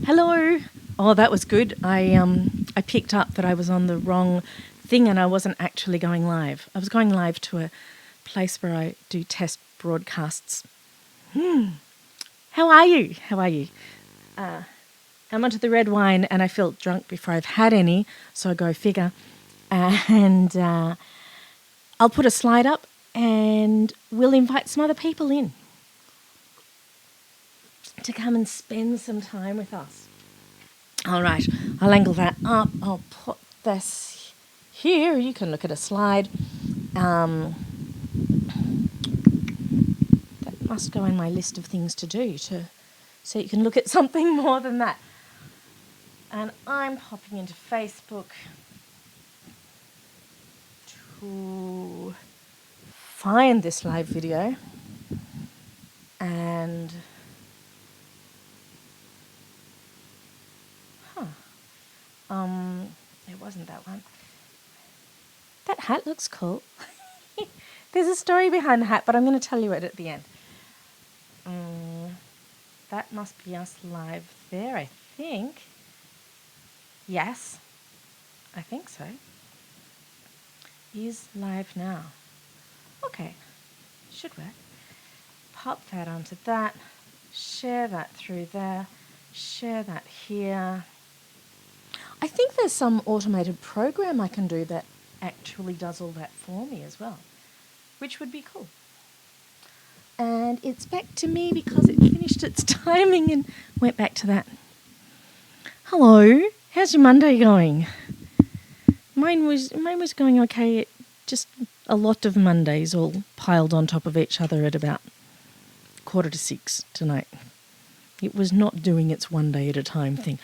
Hello. Oh, that was good. I picked up that I was on the wrong thing and I wasn't actually going live. I was going live to a place where I do test broadcasts. How are you? How are you? I'm onto the red wine and I feel drunk before I've had any, so go figure. And I'll put a slide up and we'll invite some other people in to come and spend some time with us. All right, I'll angle that up. I'll put this here. You can look at a slide. That must go in my list of things to do so you can look at something more than that. And I'm popping into Facebook to find this live video. And it wasn't that one. That hat looks cool. There's a story behind the hat, but I'm going to tell you it at the end. That must be us live there, I think. Yes, I think so. Is live now. Okay, should work. Pop that onto that, share that through there, share that here. I think there's some automated program I can do that actually does all that for me as well, which would be cool. And it's back to me because it finished its timing and went back to that. Hello, how's your Monday going? Mine was going okay. Just a lot of Mondays all piled on top of each other at about 5:45 tonight. It was not doing its one day at a time thing.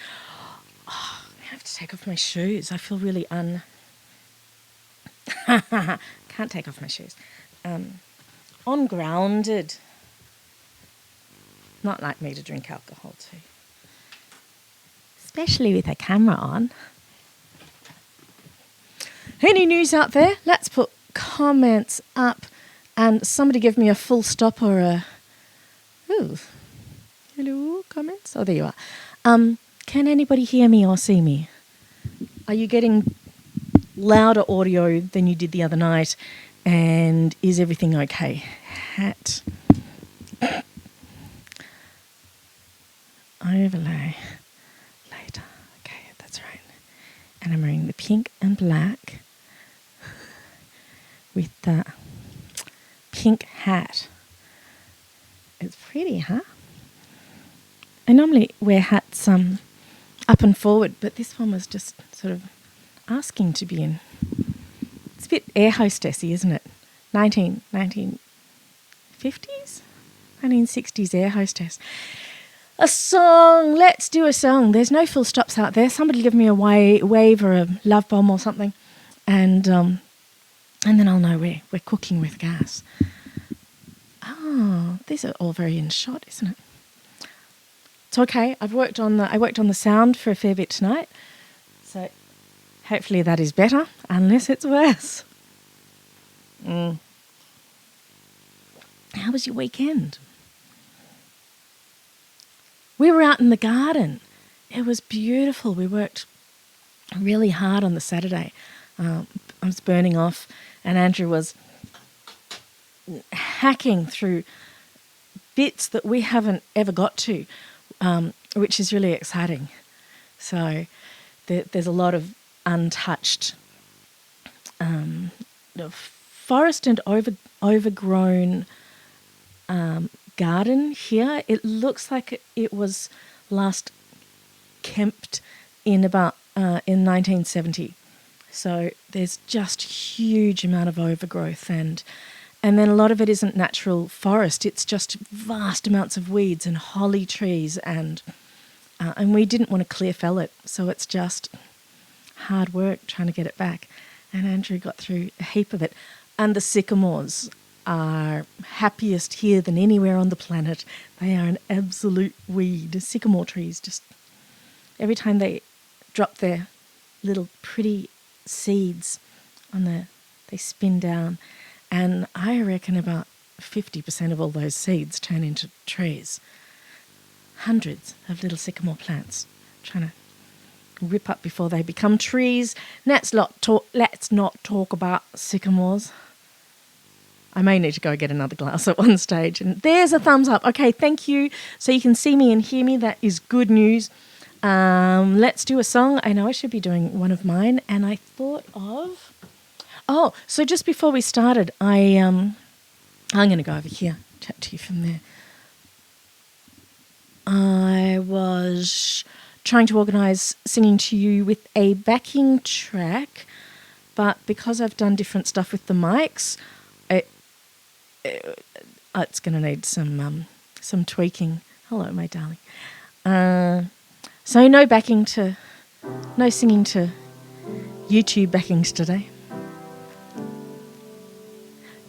Oh, I have to take off my shoes. I feel really can't take off my shoes. Ungrounded. Not like me to drink alcohol too. Especially with a camera on. Any news out there? Let's put comments up and somebody give me a full stop or a... Ooh. Hello, comments? Oh, there you are. Can anybody hear me or see me? Are you getting louder audio than you did the other night? And is everything okay? Hat. Overlay. Later. Okay, that's right. And I'm wearing the pink and black with the pink hat. It's pretty, huh? I normally wear hats up and forward, but this one was just sort of asking to be in. It's a bit air hostessy, isn't it? 1950s? 1960s air hostess. A song. Let's do a song. There's no full stops out there. Somebody give me a wave or a love bomb or something, and then I'll know we're cooking with gas. Oh, these are all very in shot, isn't it? It's okay. I worked on the sound for a fair bit tonight, so hopefully that is better, unless it's worse. How was your weekend? We were out in the garden. It was beautiful. We worked really hard on the Saturday. I was burning off, and Andrew was hacking through bits that we haven't ever got to, which is really exciting. So there's a lot of untouched forest and overgrown garden here. It looks like it was last kempt in 1970. So there's just huge amount of overgrowth and then a lot of it isn't natural forest. It's just vast amounts of weeds and holly trees and we didn't want to clear fell it, so it's just hard work trying to get it back. And Andrew got through a heap of it. And the sycamores are happiest here than anywhere on the planet. They are an absolute weed. Sycamore trees, just every time they drop their little pretty seeds they spin down, and I reckon about 50% of all those seeds turn into trees. hundreds of little sycamore plants, trying to rip up before they become trees. Let's not talk about sycamores. I may need to go get another glass at one stage. And there's a thumbs up. Okay, thank you. So you can see me and hear me. That is good news. Let's do a song. I know I should be doing one of mine, and I thought of... Oh, so just before we started, I'm going to go over here, chat to you from there. I was trying to organise singing to you with a backing track, but because I've done different stuff with the mics, it's going to need some tweaking. Hello, my darling. So no singing to YouTube backings today.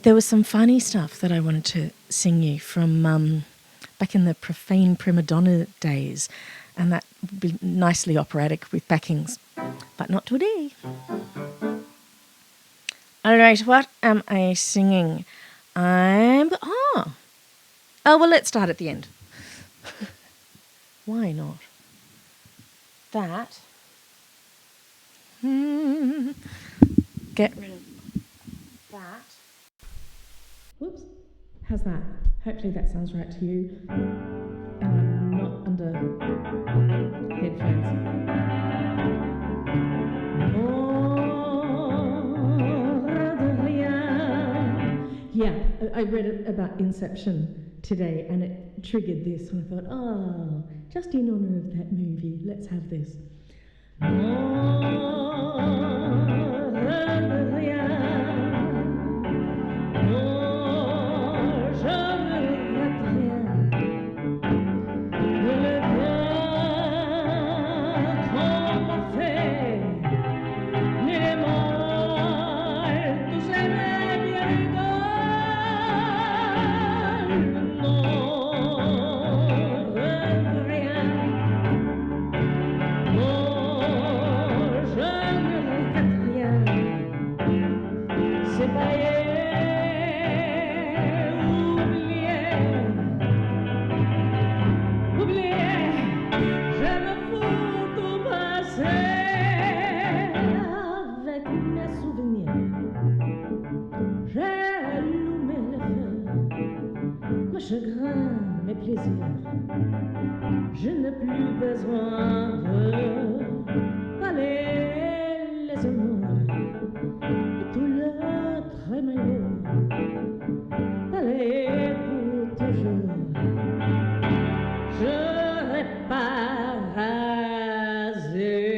There was some funny stuff that I wanted to sing you from back in the profane prima donna days, and that would be nicely operatic with backings, but not today. All right, what am I singing? Oh, well, let's start at the end. Why not? That. Get rid of that. Whoops. How's that? Hopefully that sounds right to you. And I'm not under headphones. Yeah, I read it about Inception today, and it triggered this, and I thought, oh, just in honour of that movie, let's have this. Chagrin, mes plaisirs, je n'ai plus besoin de parler les amours et tout l'autre malheur, parler pour toujours. Je répare à zéro.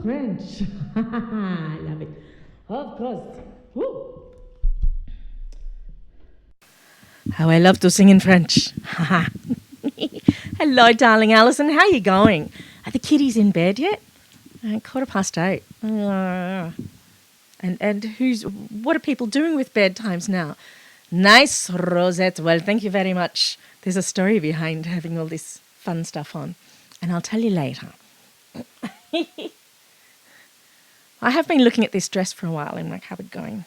French. I love it. Of course. Woo. How I love to sing in French. Hello, darling Alison. How are you going? Are the kiddies in bed yet? 8:15. And what are people doing with bedtimes now? Nice, Rosette. Well, thank you very much. There's a story behind having all this fun stuff on, and I'll tell you later. I have been looking at this dress for a while in my cupboard going,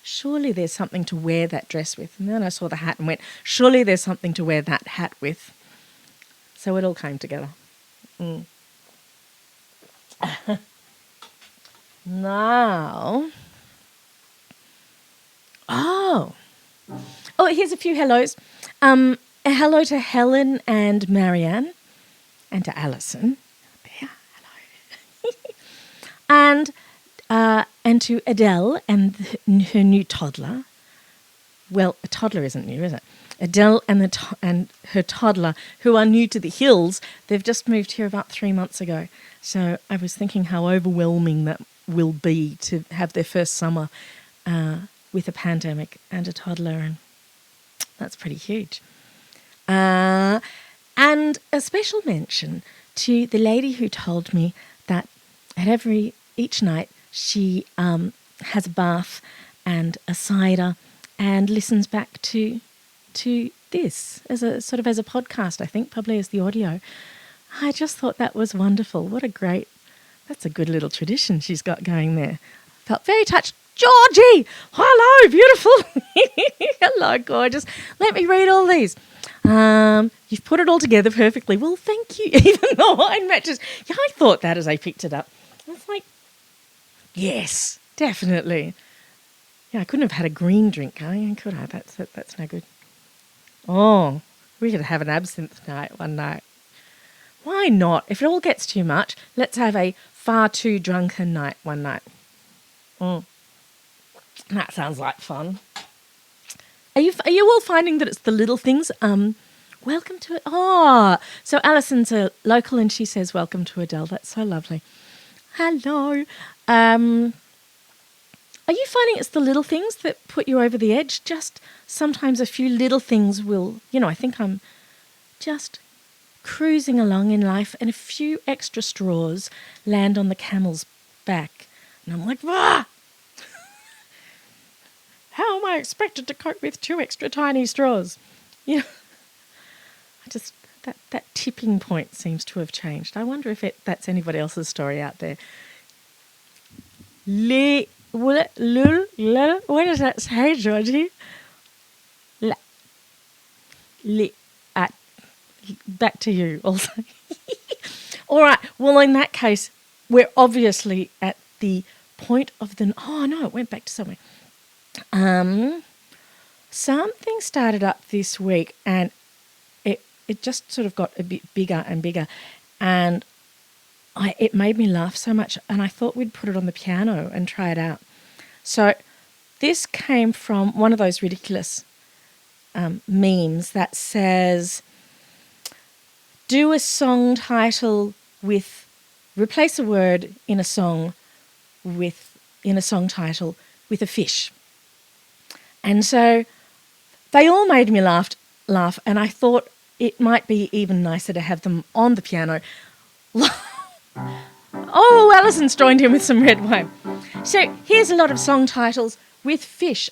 surely there's something to wear that dress with. And then I saw the hat and went, surely there's something to wear that hat with. So it all came together. Now, here's a few hellos. A hello to Helen and Marianne, and to Alison. There, hello. And to Adele and her new toddler. Well, a toddler isn't new, is it? Adele and her toddler, who are new to the hills. They've just moved here about 3 months ago. So I was thinking how overwhelming that will be to have their first summer with a pandemic and a toddler, and that's pretty huge. And a special mention to the lady who told me that each night she has a bath and a cider and listens back to this as a podcast, I think, probably as the audio. I just thought that was wonderful. That's a good little tradition she's got going there. Felt very touched. Georgie! Hello, beautiful. Hello, gorgeous. Let me read all these. You've put it all together perfectly. Well, thank you. Even the wine matches. Yeah, I thought that as I picked it up. I was like, yes, definitely. Yeah, I couldn't have had a green drink, could I? That's no good. Oh, we could have an absinthe night one night. Why not? If it all gets too much, let's have a far too drunken night one night. That sounds like fun. Are you all finding that it's the little things? Welcome to it. Oh, so Alison's a local and she says welcome to Adele. That's so lovely. Hello. Are you finding it's the little things that put you over the edge? Just sometimes a few little things will, I think I'm just cruising along in life and a few extra straws land on the camel's back. And I'm like, ah! How am I expected to cope with 2 extra tiny straws? That tipping point seems to have changed. I wonder if that's anybody else's story out there. What does that say, Georgie? Back to you also. All right. Well, in that case, we're obviously at the point of the... Oh, no, it went back to somewhere. Something started up this week and it just sort of got a bit bigger and bigger. And it made me laugh so much, and I thought we'd put it on the piano and try it out. So this came from one of those ridiculous memes that says, do a song title replace a word in a song title with a fish. And so they all made me laugh, and I thought it might be even nicer to have them on the piano. Oh, Alison's joined in with some red wine. So here's a lot of song titles with fish.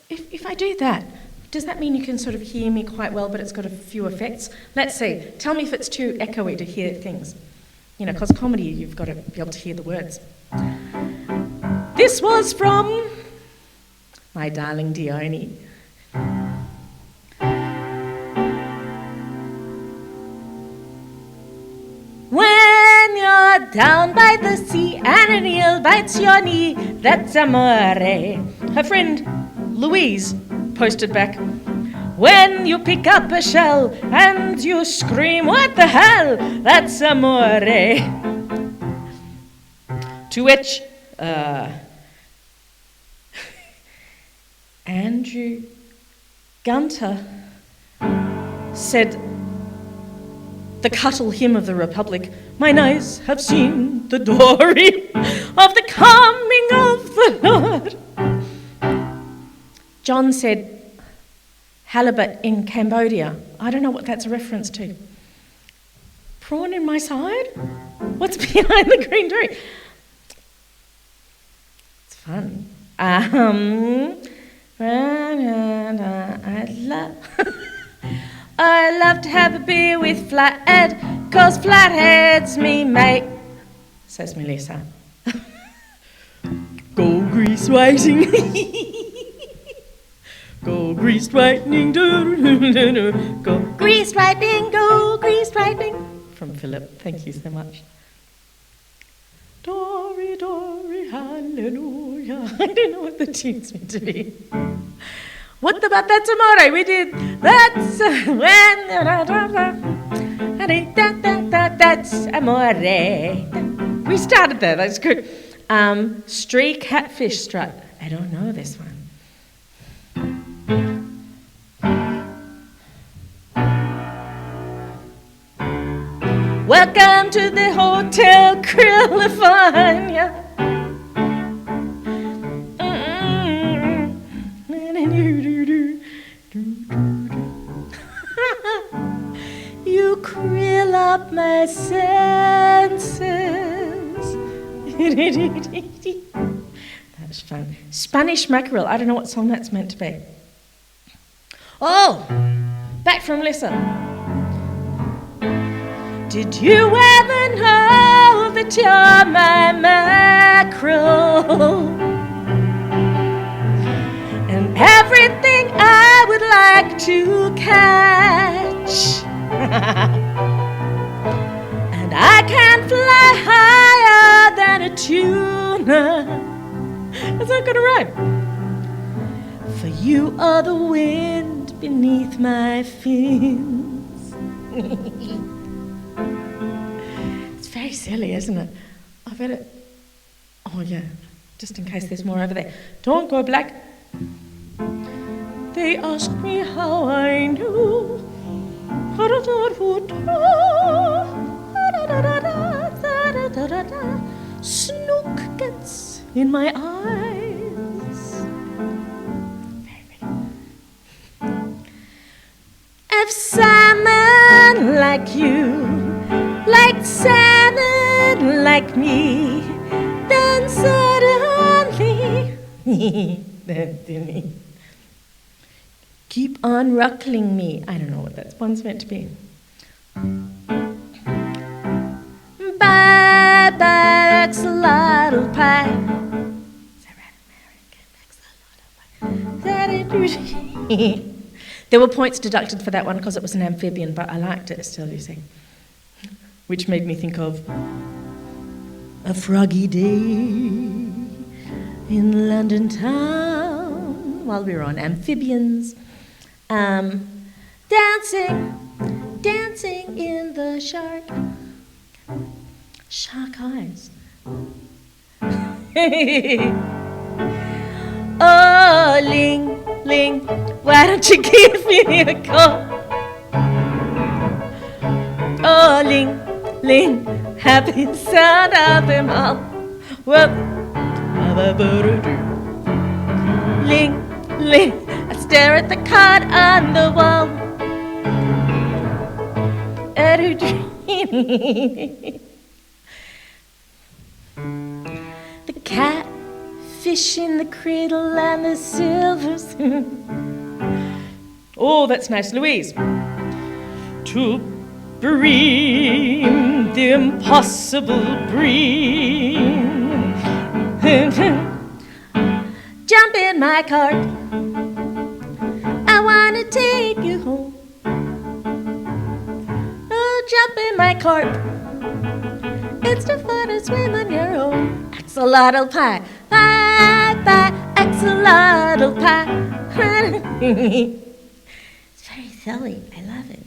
If I do that, does that mean you can sort of hear me quite well, but it's got a few effects? Let's see. Tell me if it's too echoey to hear things. Because comedy, you've got to be able to hear the words. This was from my darling Dione. When you're down by the sea and an eel bites your knee, that's amore. Her friend Louise posted back, when you pick up a shell and you scream, what the hell, that's amore. To which Andrew Gunter said, the Cuttle Hymn of the Republic, mine eyes have seen the glory of the coming of the Lord. John said, halibut in Cambodia. I don't know what that's a reference to. Prawn in my side? What's behind the green tree? It's fun. I love to have a beer with Flathead, 'cause Flathead's me mate, says Melissa. Go Grease. grease whiting. Go grease whitening, go grease whitening, go grease whitening. From Philip, thank you so much. Dory, Dory, hallelujah. I don't know what the tune's meant to be. What about that's amore? We did that's when that's amore. We started there. That's good. Stray catfish strut. I don't know this one. Welcome to the Hotel California. You krill up my senses. That was fun. Spanish mackerel. I don't know what song that's meant to be. Oh, back from Lissa. Did you ever know that you're my mackerel? And everything I would like to catch. And I can fly higher than a tuna. That's not gonna rhyme. For you are the wind beneath my fins. It's very silly, isn't it? I better... Oh yeah, just in case there's more over there. Don't go black. They asked me how I knew. Snook gets in my eyes. Very pretty. I've salmon like you, like salmon like me, then suddenly, keep on ruckling me. I don't know what that one's meant to be. Bye bye, axolotl pie. Is that right? American axolotl pie. There were points deducted for that one because it was an amphibian, but I liked it still, you see. Which made me think of a froggy day in London town while we were on amphibians. Dancing in the shark eyes. Oh, Ling, Ling, why don't you give me a call? Oh, Ling, Ling, happy sound of them all. Well, Ling, Ling, I stare at the card on the wall. The cat, fish in the cradle and the silver spoon. Oh, that's nice, Louise. To bream, the impossible bream. Jump in my cart, I want to take you home. Oh, jump in my cart, it's the fun to swim on your own. Axolotl pie, bye bye, axolotl pie. It's very silly, I love it.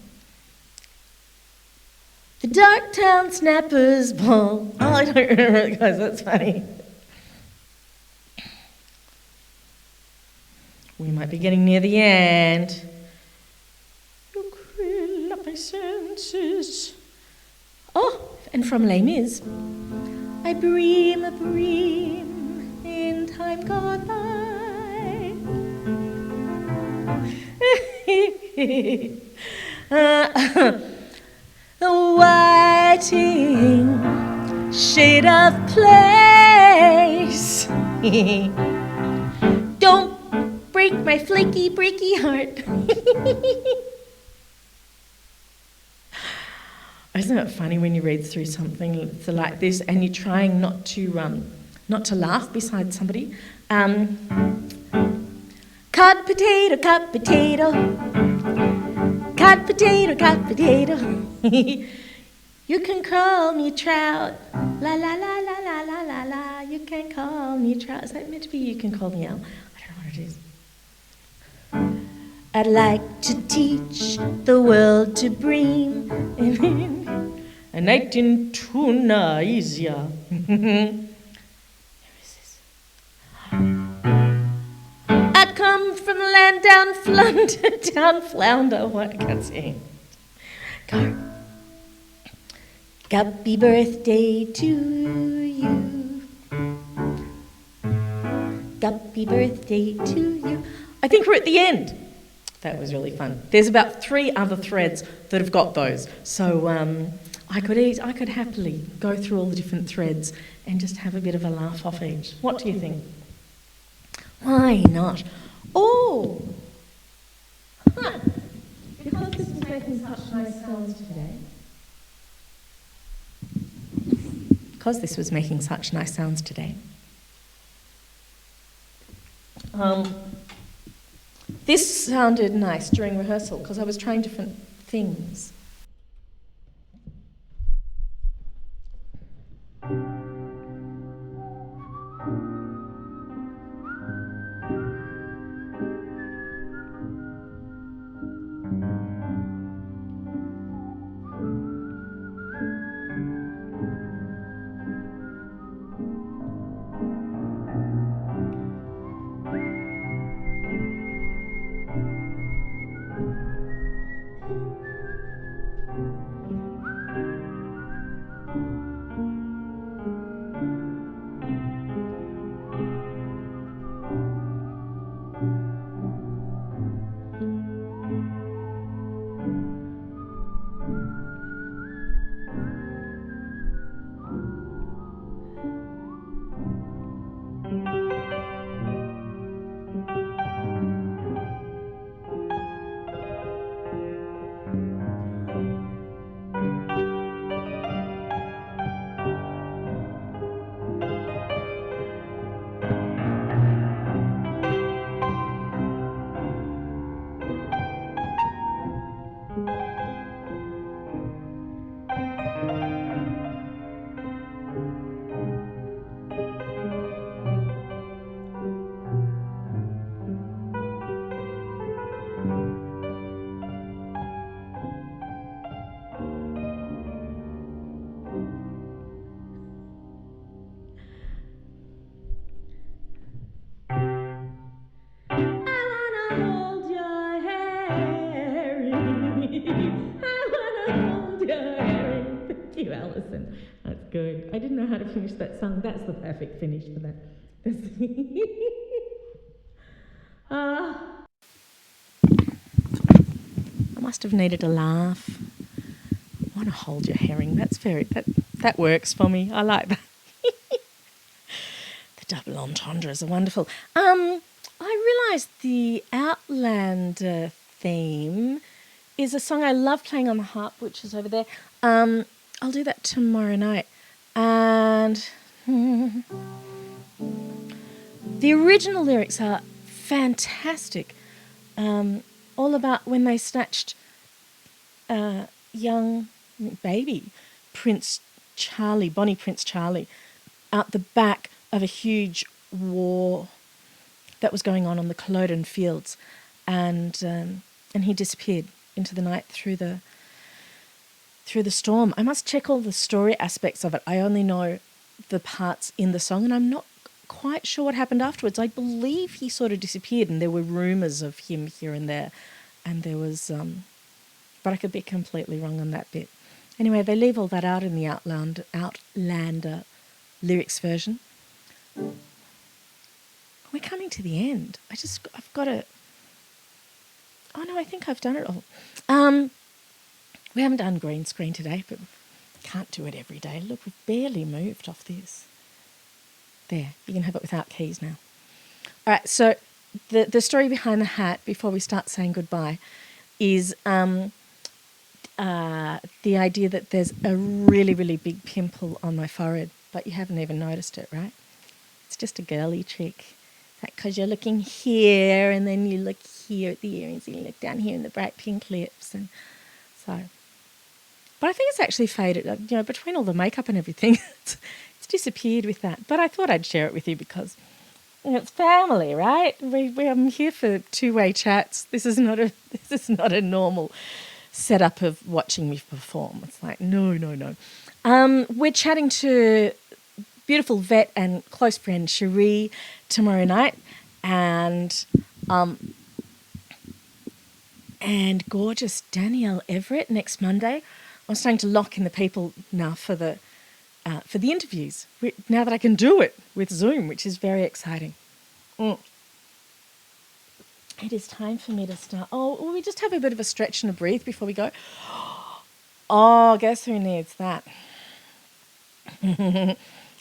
The Darktown Snappers Ball. Oh, I don't remember it, guys, that's funny. We might be getting near the end. You krill up my senses. Oh, and from Les Mis. I bream a bream in time gone by. The whiting shade of place. Don't break my flaky, breaky heart. Isn't it funny when you read through something like this and you're trying not to laugh beside somebody? Cut potato, cut potato, cut potato, cut potato. You can call me Trout, la la la la la la la la. You can call me Trout. Is that meant to be you can call me Al? I don't know what it is. I'd like to teach the world to bream. A night in Tunisia. I come from the land down Flounder, down Flounder. What? I can't sing. Go. Happy birthday to you. Happy birthday to you. I think we're at the end. That was really fun. There's about 3 other threads that have got those. So I could happily go through all the different threads and just have a bit of a laugh off each. What do you think? Why not? Oh! Huh. Because this is making such nice sounds today. Because this was making such nice sounds today. This sounded nice during rehearsal because I was trying different things. That's good. I didn't know how to finish that song. That's the perfect finish for that. I must have needed a laugh. I want to hold your herring. That works for me. I like that. The double entendres are wonderful. I realised the Outlander theme is a song I love playing on the harp, which is over there. I'll do that tomorrow night. And the original lyrics are fantastic. All about when they snatched young baby Prince Charlie, Bonnie Prince Charlie, out the back of a huge war that was going on the Culloden fields, and he disappeared into the night through the storm. I must check all the story aspects of it. I only know the parts in the song, and I'm not quite sure what happened afterwards. I believe he sort of disappeared, and there were rumours of him here and there, and there was, but I could be completely wrong on that bit. Anyway, they leave all that out in the Outlander lyrics version. We're coming to the end. I've got to... Oh no, I think I've done it all. We haven't done green screen today, but can't do it every day. Look, we've barely moved off this. There, you can have it without keys now. All right, so the story behind the hat, before we start saying goodbye, is the idea that there's a really, really big pimple on my forehead, but you haven't even noticed it, right? It's just a girly trick. Like, because you're looking here and then you look here at the earrings and you look down here in the bright pink lips. And so, but I think it's actually faded, between all the makeup and everything, it's disappeared with that. But I thought I'd share it with you because it's family, right? I'm here for two-way chats. This is not a normal setup of watching me perform. It's like, no. We're chatting to beautiful vet and close friend Cherie tomorrow night, and gorgeous Danielle Everett next Monday. I'm starting to lock in the people now for the interviews, now that I can do it with Zoom, which is very exciting. It is time for me to start. Oh, will we just have a bit of a stretch and a breathe before we go? Oh, guess who needs that?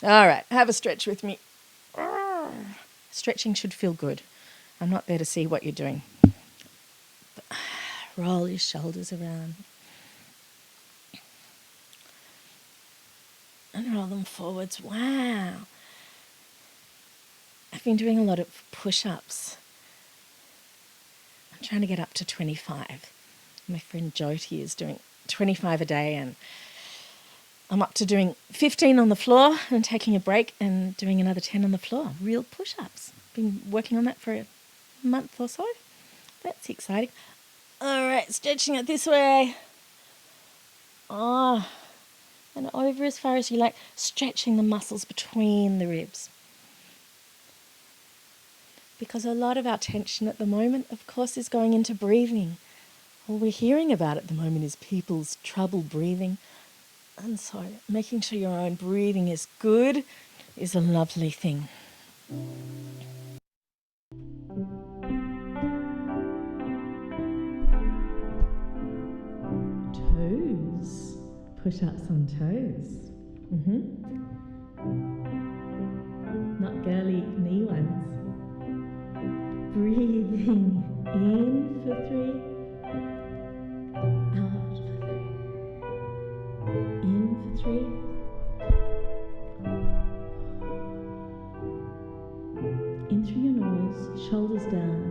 All right, have a stretch with me. Stretching should feel good. I'm not there to see what you're doing. Roll your shoulders around. And roll them forwards. Wow. I've been doing a lot of push-ups. I'm trying to get up to 25. My friend Jyoti is doing 25 a day, and I'm up to doing 15 on the floor and taking a break and doing another 10 on the floor. Real push-ups. Been working on that for a month or so. That's exciting. All right, stretching it this way. Oh, and over as far as you like, stretching the muscles between the ribs. Because a lot of our tension at the moment, of course, is going into breathing. All we're hearing about at the moment is people's trouble breathing. And so making sure your own breathing is good is a lovely thing. Toes. Push-ups on toes. Not girly knee ones. Breathing in for 3, out for 3, in for 3, in through your nose, shoulders down.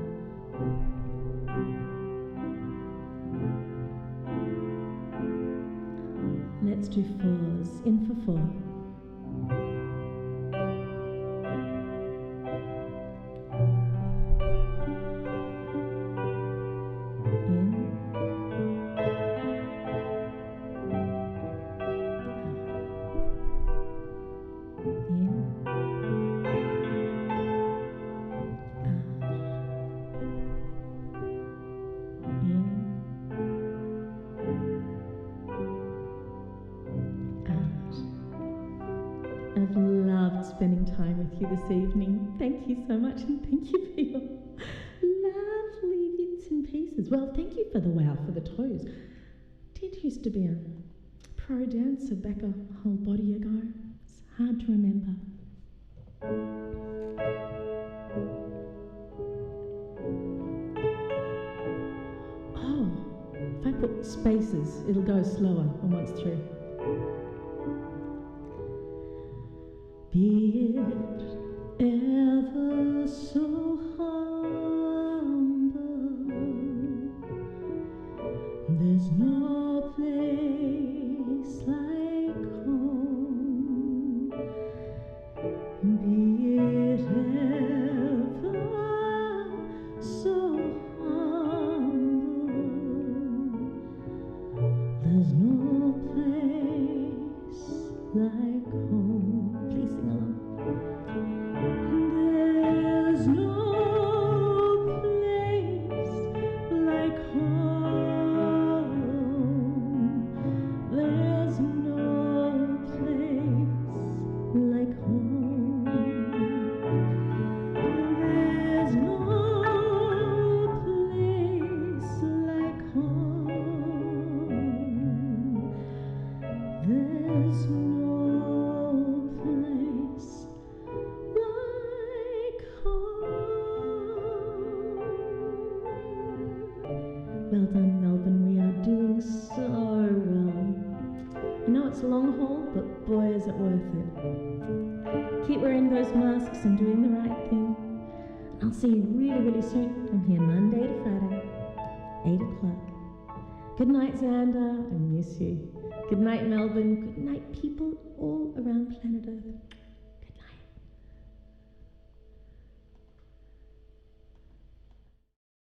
Let's do 4s, in for 4. I've loved spending time with you this evening. Thank you so much, and thank you for your lovely bits and pieces. Well, thank you for the wow for the toes. Did used to be a pro dancer back a whole body ago. It's hard to remember. Oh, if I put spaces, it'll go slower on once through. Be it ever so humble, there's no place like home. Be it ever so humble, there's no place like home. Please sing along. There's no place like home. There's no place like home. There's no place like home. There's no place like home. Well done, Melbourne. We are doing so well. I know it's a long haul, but boy is it worth it. Keep wearing those masks and doing the right thing. I'll see you really, really soon. I'm here Monday to Friday, 8 o'clock. Good night, Xander. I miss you. Good night, Melbourne. Good night, people all around planet Earth.